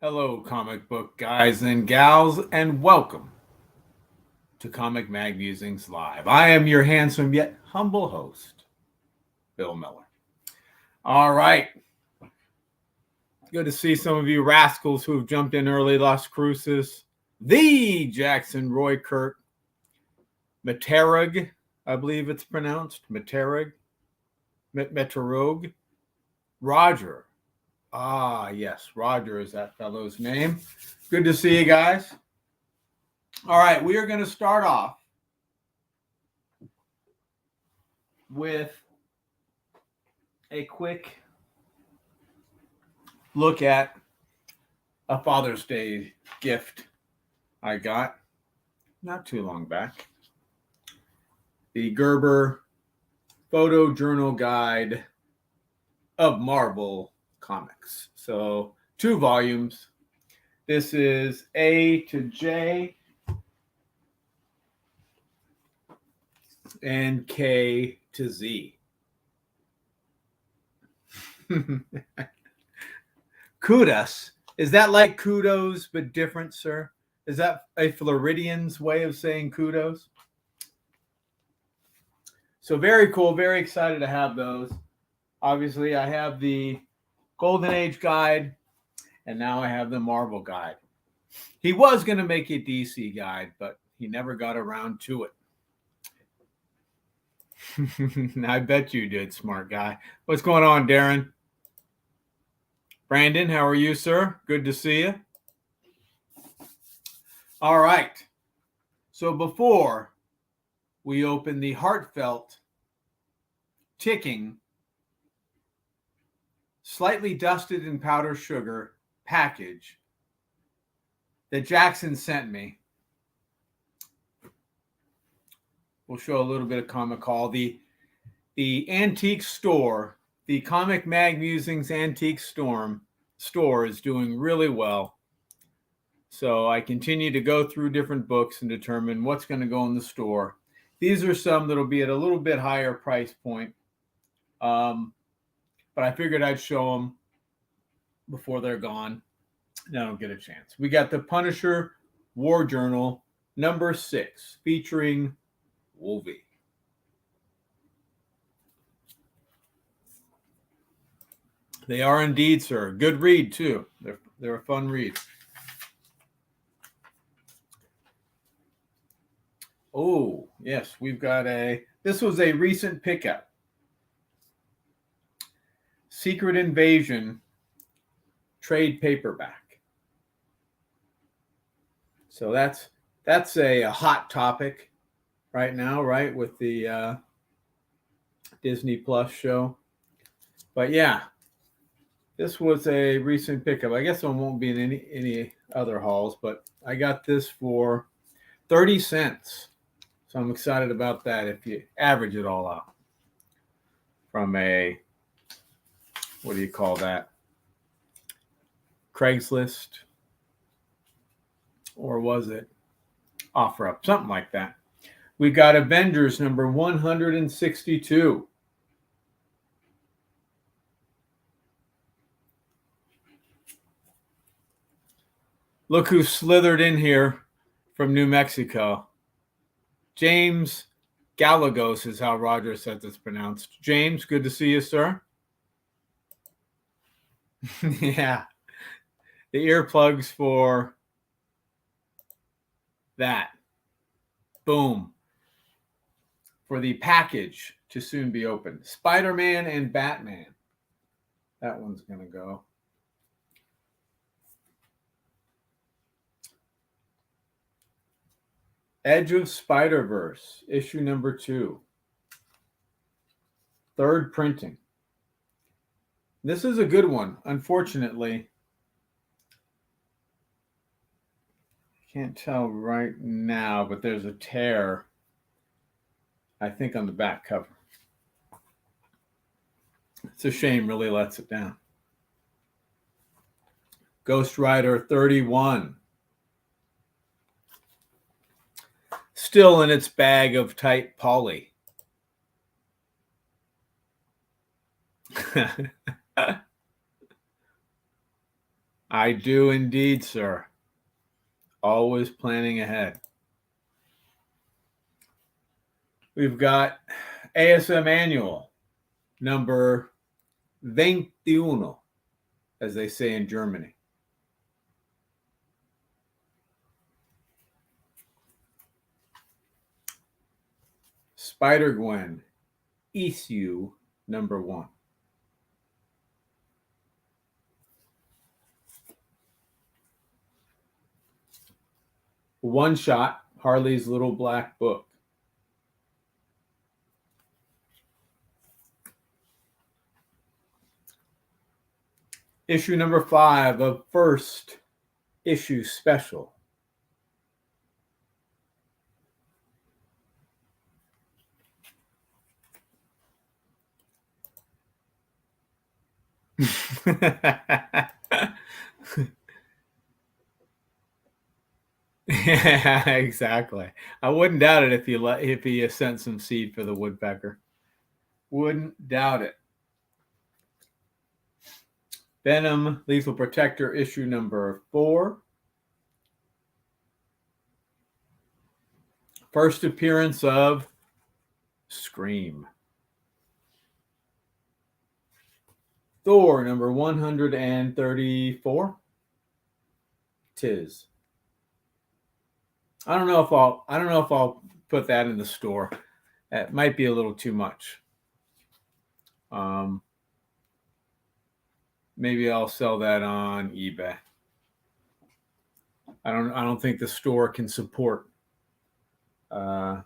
Hello, comic book guys and gals, and welcome to Comic Mag Musings Live. I am your handsome yet humble host, Bill Miller. All right. Good to see some of you rascals who have jumped in early, Las Cruces. TheJacksonRoykirk. Meterug, I believe it's pronounced. Meterug. Meterog. Roger. Ah, yes, Roger is that fellow's name. Good to see you guys. All right, we are going to start off with a quick look at a Father's Day gift I got not too long back. The Gerber Photo Journal Guide of Marvel Comics. So 2 volumes. This is A to J and K to Z. Kudos. Is that like kudos but different, sir? Is that a Floridian's way of saying kudos? So very cool. Very excited to have those. Obviously, I have the Golden Age guide, and now I have the Marvel guide. He was going to make a DC guide, but he never got around to it. I bet you did, smart guy. What's going on, Darren? Brandon, how are you, sir? Good to see you. All right. So before we open the heartfelt, ticking, slightly dusted in powdered sugar package that Jackson sent me, we'll show a little bit of comic haul. The antique store, the Comic Mag Musings Antique store is doing really well. So I continue to go through different books and determine what's going to go in the store. These are some that'll be at a little bit higher price point. But I figured I'd show them before they're gone. And I don't get a chance. We got the Punisher War Journal number 6 featuring Wolvie. They are indeed, sir. Good read, too. They're a fun read. Oh, yes, we've got this was a recent pickup. Secret Invasion trade paperback. So that's a hot topic right now, right, with the Disney Plus show. But yeah, this was a recent pickup. I guess it won't be in any other hauls, but I got this for 30 cents. So I'm excited about that if you average it all out from a, what do you call that? Craigslist, or was it OfferUp? Something like that. We got Avengers number 162. Look who slithered in here from New Mexico. James Galagos is how Roger says it's pronounced. James, good to see you, sir. Yeah. The earplugs for that. Boom. For the package to soon be opened. Spider-Man and Batman. That one's going to go. Edge of Spider-Verse, issue number 2. 3rd printing. This is a good one. Unfortunately, I can't tell right now, but there's a tear, I think, on the back cover. It's a shame, really lets it down. Ghost Rider 31. Still in its bag of tight poly. I do indeed, sir. Always planning ahead. We've got ASM Annual number 21, as they say in Germany. Spider-Gwen issue number 1. One Shot, Harley's Little Black Book. Issue number 5 of first issue special. Yeah, exactly. I wouldn't doubt it if he sent some seed for the woodpecker. Wouldn't doubt it. Venom Lethal Protector issue number 4. First appearance of Scream. Thor number 134. Tis. I don't know if I'll put that in the store. That might be a little too much. Maybe I'll sell that on eBay. I don't think the store can support that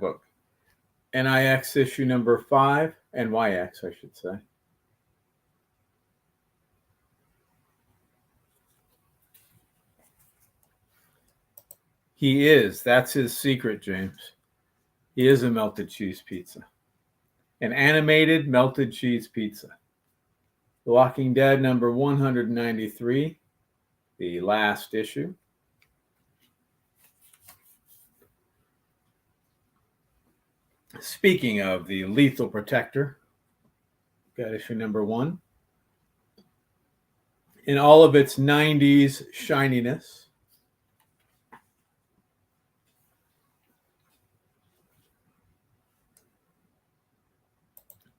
book. NIX issue number 5, NYX, I should say. He is. That's his secret, James. He is a melted cheese pizza. An animated melted cheese pizza. The Walking Dead number 193, the last issue. Speaking of the Lethal Protector, got issue number 1. In all of its 90s shininess.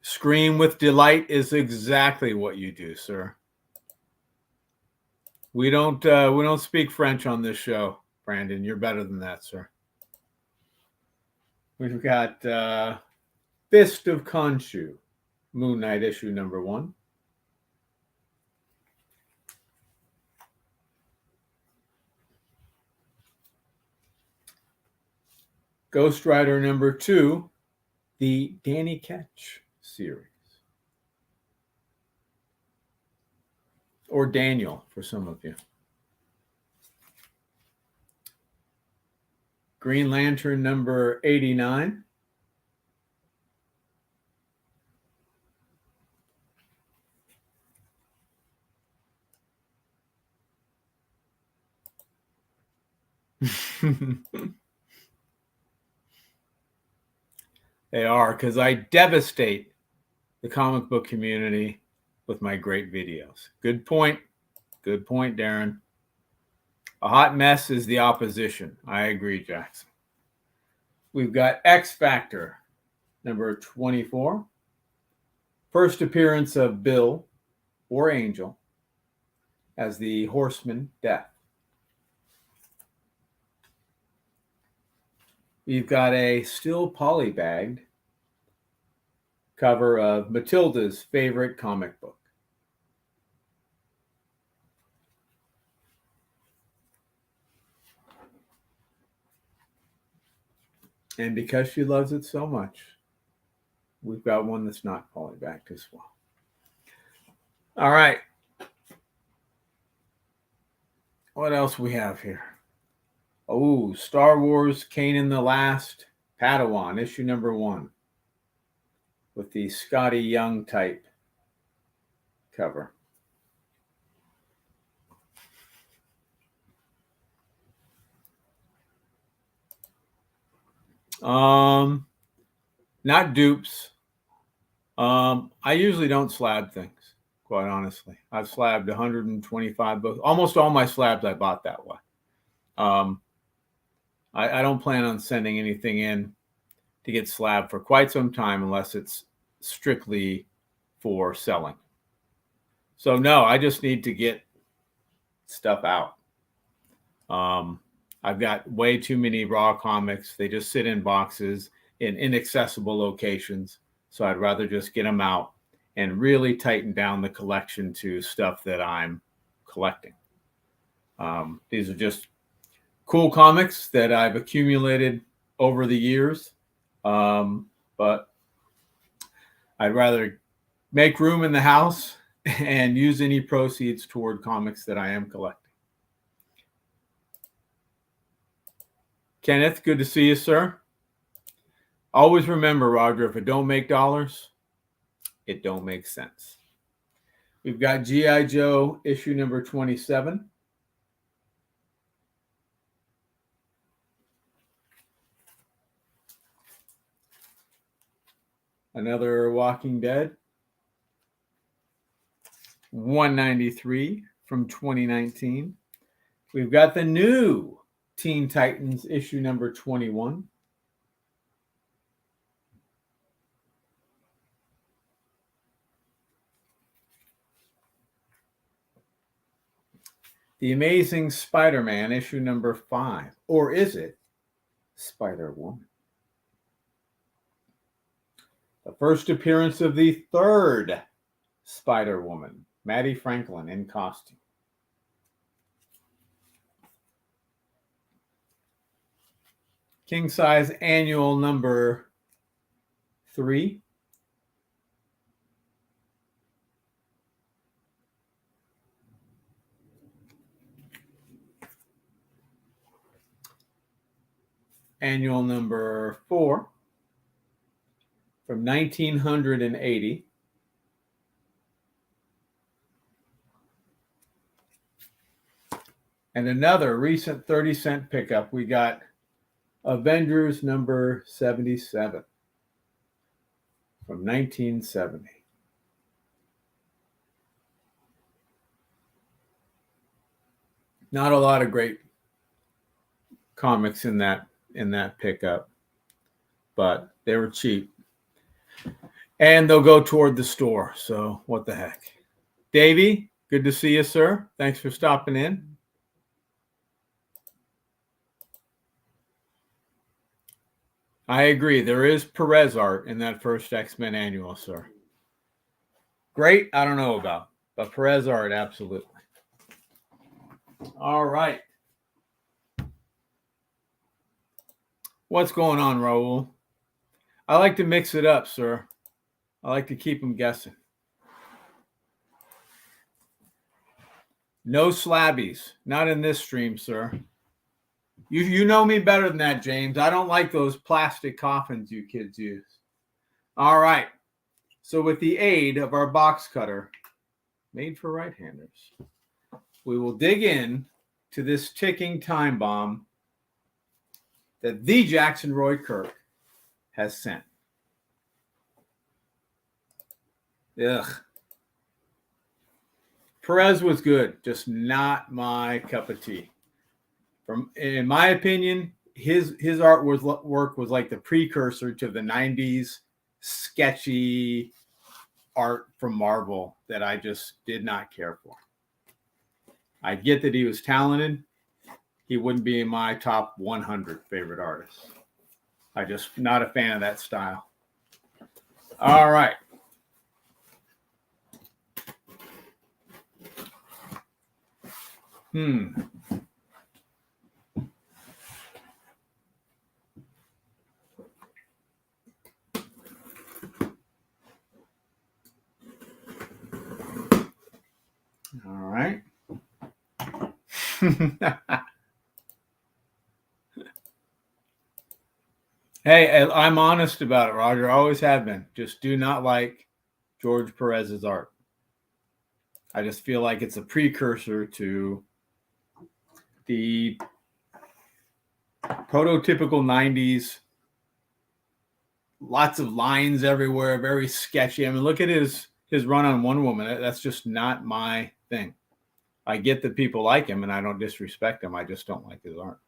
Scream with delight is exactly what you do, sir. We don't speak French on this show, Brandon. You're better than that, sir. We've got Fist of Khonshu, Moon Knight issue number 1. Ghost Rider number 2, the Danny Ketch series. Or Daniel for some of you. Green Lantern number 89. They are, because I devastate the comic book community with my great videos. Good point. Good point, Darren. A hot mess is the opposition. I agree, Jackson. We've got X Factor, number 24. First appearance of Bill or Angel as the Horseman Death. We've got a still polybagged cover of Matilda's favorite comic book. And because she loves it so much, we've got one that's not polybagged as well. All right. What else we have here? Oh, Star Wars Kanan the Last Padawan, issue number 1, with the Scotty Young type cover. Not dupes. I usually don't slab things, quite honestly. I've slabbed 125 books. Almost all my slabs I bought that way. I don't plan on sending anything in to get slabbed for quite some time unless it's strictly for selling. So no, I just need to get stuff out. I've got way too many raw comics. They just sit in boxes in inaccessible locations. So I'd rather just get them out and really tighten down the collection to stuff that I'm collecting. These are just cool comics that I've accumulated over the years. But I'd rather make room in the house and use any proceeds toward comics that I am collecting. Kenneth, good to see you, sir. Always remember, Roger, if it don't make dollars, it don't make sense. We've got G.I. Joe issue number 27. Another Walking Dead. 193 from 2019. We've got the new Teen Titans issue number 21. The Amazing Spider-Man issue number 5. Or is it Spider-Woman? The first appearance of the third Spider-Woman, Maddie Franklin in costume. King size annual number 3. Annual number 4 from 1980. And another recent 30-cent pickup, we got Avengers number 77 from 1970. Not a lot of great comics in that pickup, but they were cheap. And they'll go toward the store, so what the heck. Davey, good to see you, sir. Thanks for stopping in. I agree. There is Perez art in that first X-Men annual, sir. Great, I don't know about, but Perez art, absolutely. All right. What's going on, Raul? I like to mix it up, sir. I like to keep them guessing. No slabbies. Not in this stream, sir. You know me better than that, James. I don't like those plastic coffins you kids use. All right. So with the aid of our box cutter, made for right-handers, we will dig in to this ticking time bomb that TheJacksonRoykirk has sent. Ugh. Perez was good, just not my cup of tea. In my opinion, his artwork was like the precursor to the 90s sketchy art from Marvel that I just did not care for. I get that he was talented. He wouldn't be in my top 100 favorite artists. I'm just not a fan of that style. All right. All right. Hey, I'm honest about it, Roger. I always have been. Just do not like George Perez's art. I just feel like it's a precursor to the prototypical 90s. Lots of lines everywhere, very sketchy. I mean, look at his his run on Wonder Woman. That's just not my thing. I get that people like him, and I don't disrespect him. I just don't like his art.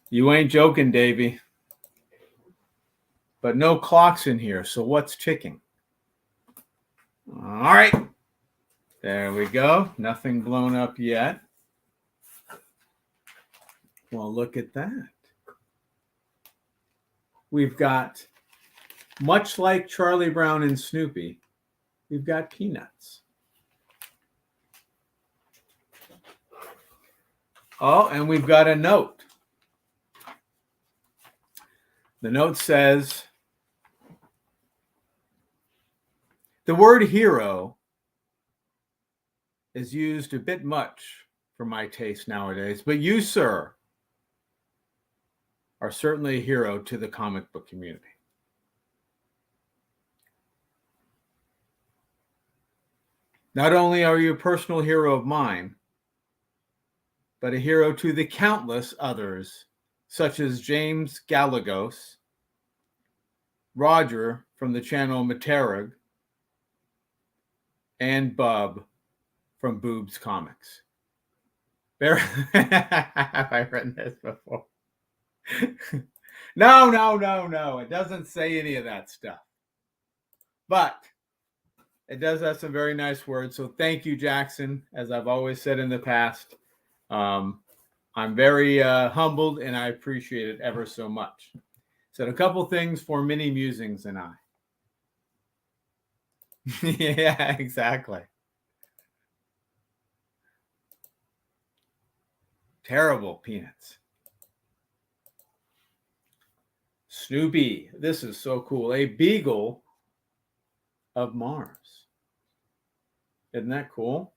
You ain't joking, Davey. But no clocks in here, so what's ticking? All right. There we go. Nothing blown up yet. Well, look at that. We've got, much like Charlie Brown and Snoopy, we've got peanuts. Oh, and we've got a note. The note says, the word hero is used a bit much for my taste nowadays, but you, sir, are certainly a hero to the comic book community. Not only are you a personal hero of mine, but a hero to the countless others, such as James Galagos, Roger from the channel Materag, and Bub from Boobs Comics. Have I written this before? No. It doesn't say any of that stuff. But it does have some very nice words. So thank you, Jackson. As I've always said in the past, I'm very humbled, and I appreciate it ever so much. Said a couple things for Mini Musings and I. Yeah, exactly. Terrible peanuts. Snoopy. This is so cool. A beagle of Mars. Isn't that cool?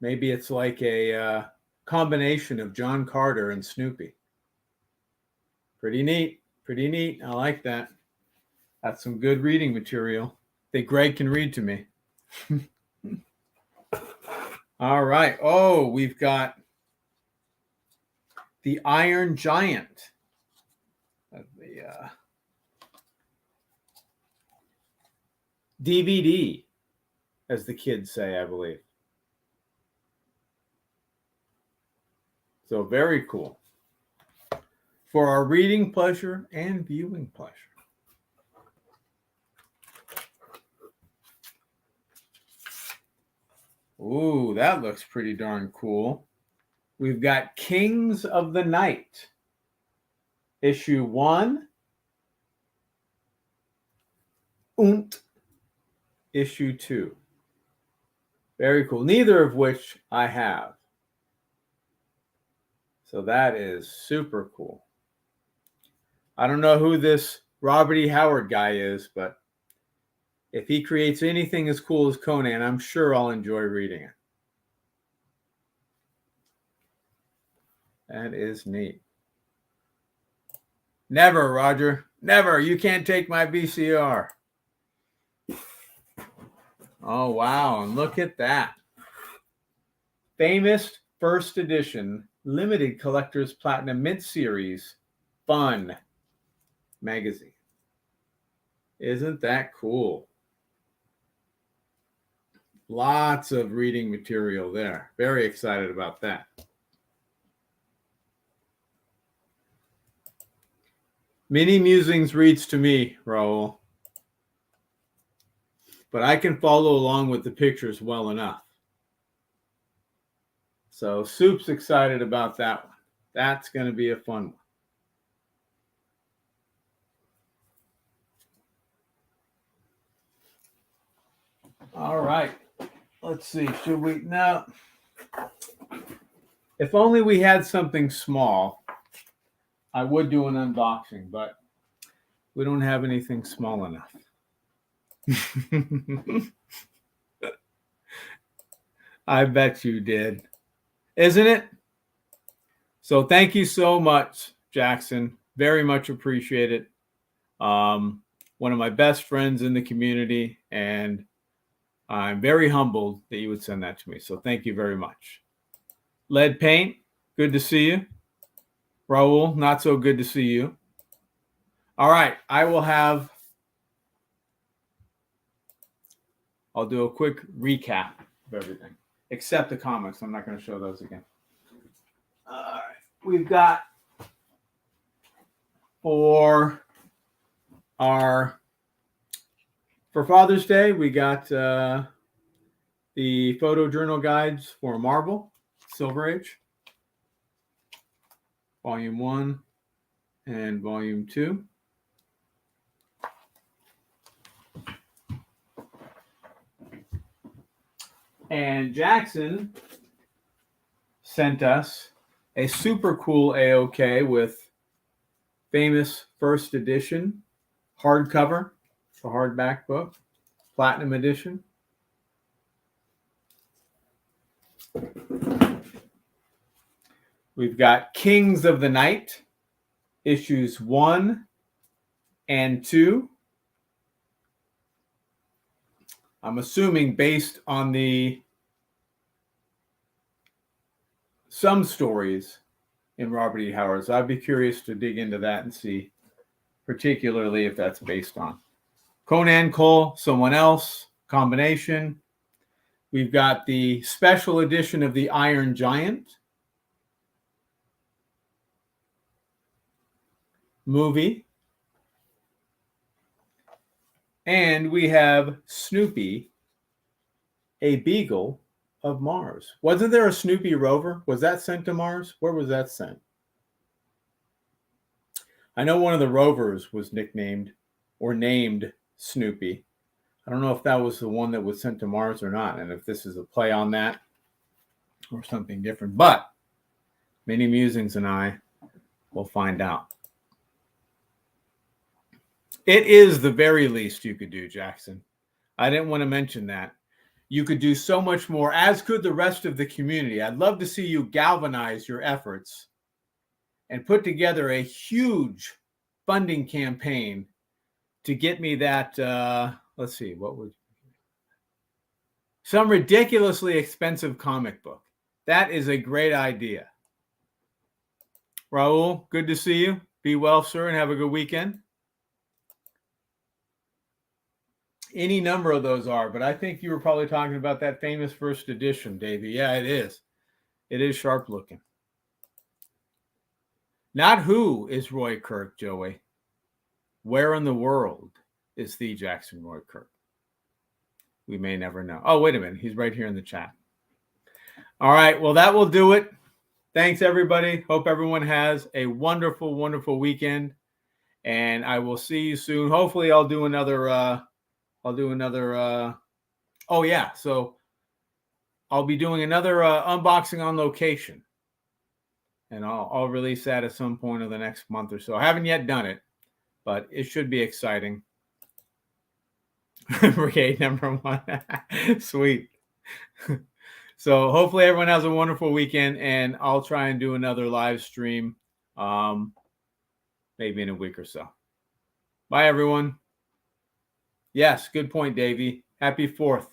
Maybe it's like a combination of John Carter and Snoopy. Pretty neat. Pretty neat. I like that. That's some good reading material that Greg can read to me. All right. Oh, we've got the Iron Giant. The DVD, as the kids say, I believe. So very cool. For our reading pleasure and viewing pleasure. Ooh, that looks pretty darn cool. We've got Kings of the Night, issue 1, und issue 2. Very cool. Neither of which I have. So that is super cool. I don't know who this Robert E. Howard guy is, but if he creates anything as cool as Conan, I'm sure I'll enjoy reading it. That is neat. Never, Roger. Never. You can't take my VCR. Oh, wow. And look at that. Famous first edition limited collector's platinum mint series Fun magazine. Isn't that cool? Lots of reading material there. Very excited about that. Mini Musings reads to me, Raul. But I can follow along with the pictures well enough. So Soup's excited about that one. That's going to be a fun one. All right. Let's see. Should we? No. If only we had something small, I would do an unboxing, but we don't have anything small enough. I bet you did. Isn't it? So thank you so much, Jackson. Very much appreciate it. One of my best friends in the community, and I'm very humbled that you would send that to me. So thank you very much. Lead Paint, good to see you. Raul, not so good to see you. All right. I'll do a quick recap of everything, except the comics. I'm not going to show those again. All right. We've got for Father's Day, we got the photo journal guides for Marvel, Silver Age, Volume 1 and Volume 2. And Jackson sent us a super cool AOK with famous first edition hardcover, the hardback book, platinum edition. We've got Kings of the Night, issues 1 and 2. I'm assuming based on some stories in Robert E. Howard. So I'd be curious to dig into that and see, particularly if that's based on Conan Cole, someone else, combination. We've got the special edition of the Iron Giant movie. And we have Snoopy, a Beagle of Mars. Wasn't there a Snoopy rover? Was that sent to Mars? Where was that sent? I know one of the rovers was nicknamed or named Snoopy. I don't know if that was the one that was sent to Mars or not, and if this is a play on that or something different. But Mini Musings and I will find out. It is the very least you could do, Jackson. I didn't want to mention that. You could do so much more, as could the rest of the community. I'd love to see you galvanize your efforts and put together a huge funding campaign to get me that, let's see, some ridiculously expensive comic book. That is a great idea. Raul, good to see you. Be well, sir, and have a good weekend. Any number of those are, but I think you were probably talking about that famous first edition, Davey. Yeah, it is. It is sharp looking. Not who is Roy Kirk, Joey. Where in the world is TheJacksonRoykirk? We may never know. Oh, wait a minute. He's right here in the chat. All right. Well, that will do it. Thanks, everybody. Hope everyone has a wonderful, wonderful weekend. And I will see you soon. Hopefully, I'll do another. Oh, yeah. So I'll be doing another unboxing on location. And I'll release that at some point in the next month or so. I haven't yet done it, but it should be exciting. Brigade number 1. Sweet. So hopefully everyone has a wonderful weekend, and I'll try and do another live stream maybe in a week or so. Bye, everyone. Yes, good point, Davey. Happy 4th.